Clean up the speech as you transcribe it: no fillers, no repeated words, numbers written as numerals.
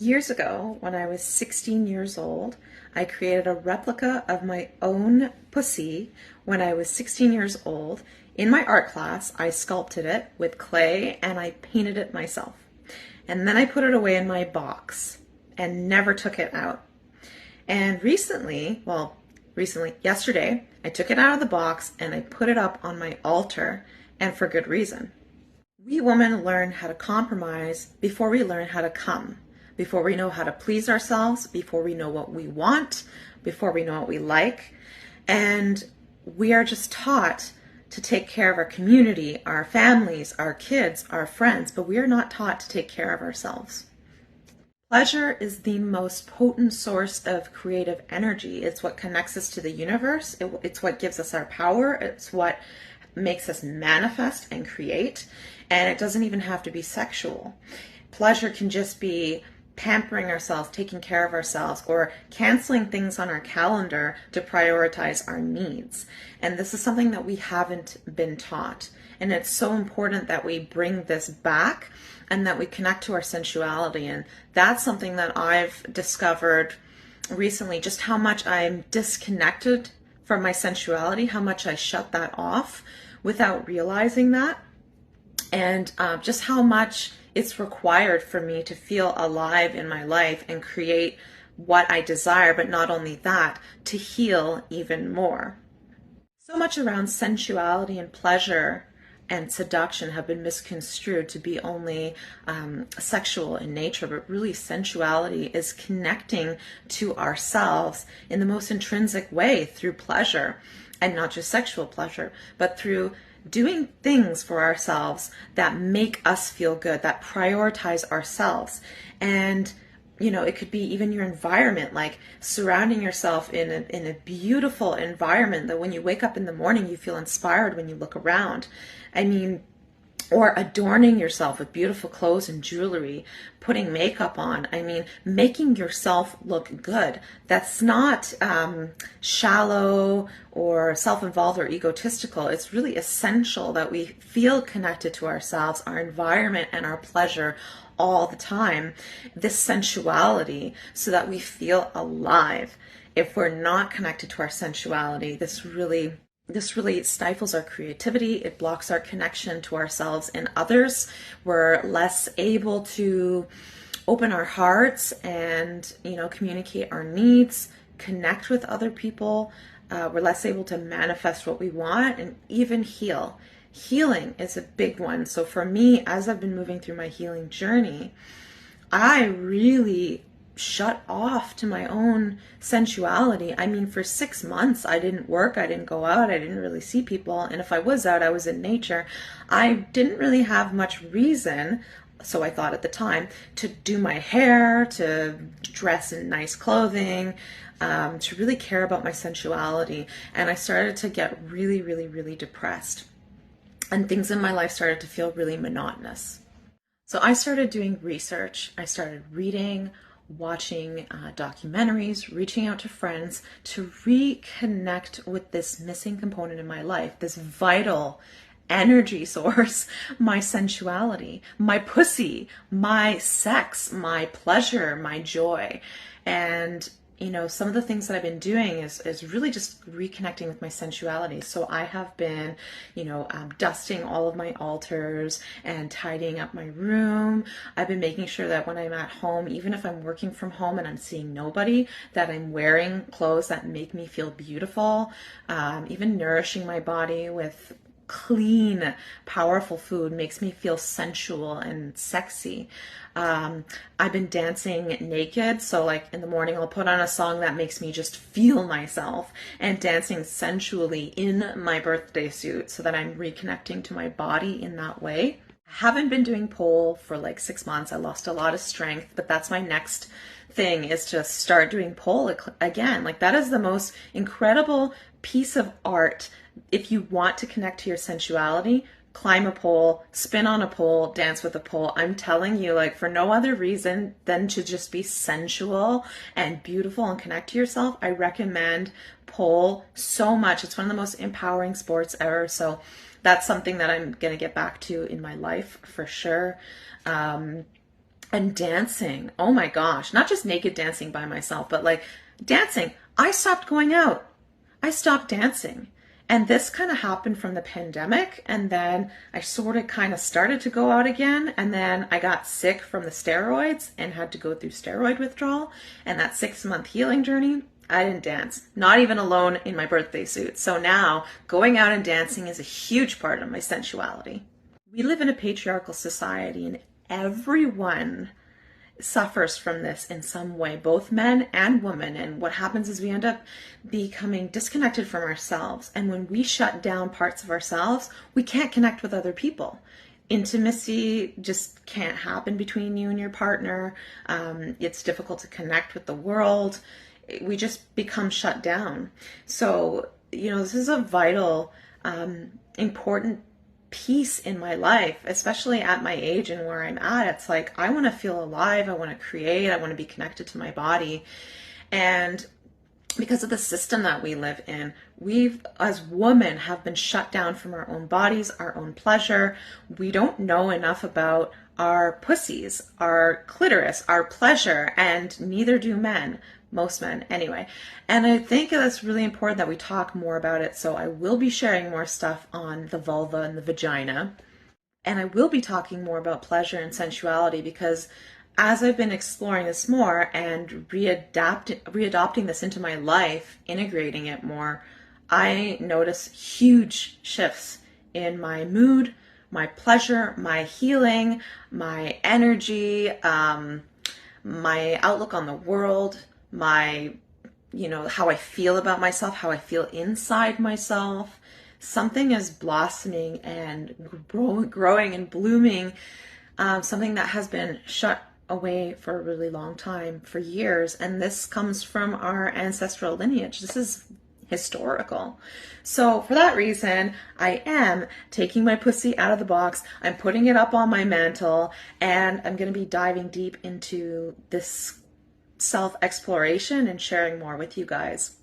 Years ago, when I was 16 years old, I created a replica of my own pussy when I was 16 years old. In my art class, I sculpted it with clay and I painted it myself. And then I put it away in my box and never took it out. And yesterday, I took it out of the box and I put it up on my altar, and for good reason. We women learn how to compromise before we learn how to come, before we know how to please ourselves, before we know what we want, before we know what we like. And we are just taught to take care of our community, our families, our kids, our friends, but we are not taught to take care of ourselves. Pleasure is the most potent source of creative energy. It's what connects us to the universe. It's what gives us our power. It's what makes us manifest and create. And it doesn't even have to be sexual. Pleasure can just be pampering ourselves, taking care of ourselves, or canceling things on our calendar to prioritize our needs. And this is something that we haven't been taught. And it's so important that we bring this back and that we connect to our sensuality. And that's something that I've discovered recently, just how much I'm disconnected from my sensuality, how much I shut that off without realizing that, and just how much it's required for me to feel alive in my life and create what I desire, but not only that, to heal even more. So much around sensuality and pleasure and seduction have been misconstrued to be only sexual in nature, but really sensuality is connecting to ourselves in the most intrinsic way through pleasure, and not just sexual pleasure, but through doing things for ourselves that make us feel good, that prioritize ourselves. And it could be even your environment, like surrounding yourself in a beautiful environment that when you wake up in the morning, you feel inspired when you look around. Or adorning yourself with beautiful clothes and jewelry, putting makeup on. Making yourself look good. That's not shallow or self-involved or egotistical. It's really essential that we feel connected to ourselves, our environment, and our pleasure all the time, this sensuality, so that we feel alive. If we're not connected to our sensuality, this really stifles our creativity. It blocks our connection to ourselves and others. We're less able to open our hearts and, communicate our needs, connect with other people. We're less able to manifest what we want and even heal. Healing is a big one. So for me, as I've been moving through my healing journey, I really shut off to my own sensuality. For 6 months, I didn't work, I didn't go out, I didn't really see people. And if I was out, I was in nature. I didn't really have much reason, so I thought at the time, to do my hair, to dress in nice clothing, to really care about my sensuality. And I started to get really, really, really depressed. And things in my life started to feel really monotonous. So I started doing research. I started reading, watching documentaries, reaching out to friends to reconnect with this missing component in my life, this vital energy source, my sensuality, my pussy, my sex, my pleasure, my joy. And some of the things that I've been doing is really just reconnecting with my sensuality. So I have been, dusting all of my altars and tidying up my room. I've been making sure that when I'm at home, even if I'm working from home and I'm seeing nobody, that I'm wearing clothes that make me feel beautiful. Even nourishing my body with clean, powerful food makes me feel sensual and sexy. I've been dancing naked, so like in the morning I'll put on a song that makes me just feel myself, and dancing sensually in my birthday suit so that I'm reconnecting to my body in that way. I haven't been doing pole for like 6 months. I lost a lot of strength, but that's my next thing, is to start doing pole again. Like, that is the most incredible piece of art. If you want to connect to your sensuality, climb a pole, spin on a pole, dance with a pole. I'm telling you, like, for no other reason than to just be sensual and beautiful and connect to yourself, I recommend pole so much. It's one of the most empowering sports ever. So that's something that I'm going to get back to in my life for sure. And dancing, oh my gosh, not just naked dancing by myself, but like dancing. I stopped going out. I stopped dancing. And this kind of happened from the pandemic. And then I sort of kind of started to go out again. And then I got sick from the steroids and had to go through steroid withdrawal. And that 6-month healing journey, I didn't dance, not even alone in my birthday suit. So now going out and dancing is a huge part of my sensuality. We live in a patriarchal society, and everyone suffers from this in some way, both men and women. And what happens is we end up becoming disconnected from ourselves. And when we shut down parts of ourselves, we can't connect with other people. Intimacy just can't happen between you and your partner. It's difficult to connect with the world. We just become shut down. So, this is a vital, important peace in my life, especially at my age and where I'm at. It's like, I want to feel alive. I want to create. I want to be connected to my body. And because of the system that we live in, we've, as women, have been shut down from our own bodies, our own pleasure. We don't know enough about our pussies, our clitoris, our pleasure, and neither do men. Most men anyway. And I think that's really important that we talk more about it. So I will be sharing more stuff on the vulva and the vagina. And I will be talking more about pleasure and sensuality, because as I've been exploring this more and readopting this into my life, integrating it more, I notice huge shifts in my mood, my pleasure, my healing, my energy, my outlook on the world, my, how I feel about myself, how I feel inside myself. Something is blossoming and growing and blooming, something that has been shut away for a really long time, for years. And this comes from our ancestral lineage. This is historical. So for that reason, I am taking my pussy out of the box. I'm putting it up on my mantle, and I'm going to be diving deep into this self-exploration and sharing more with you guys.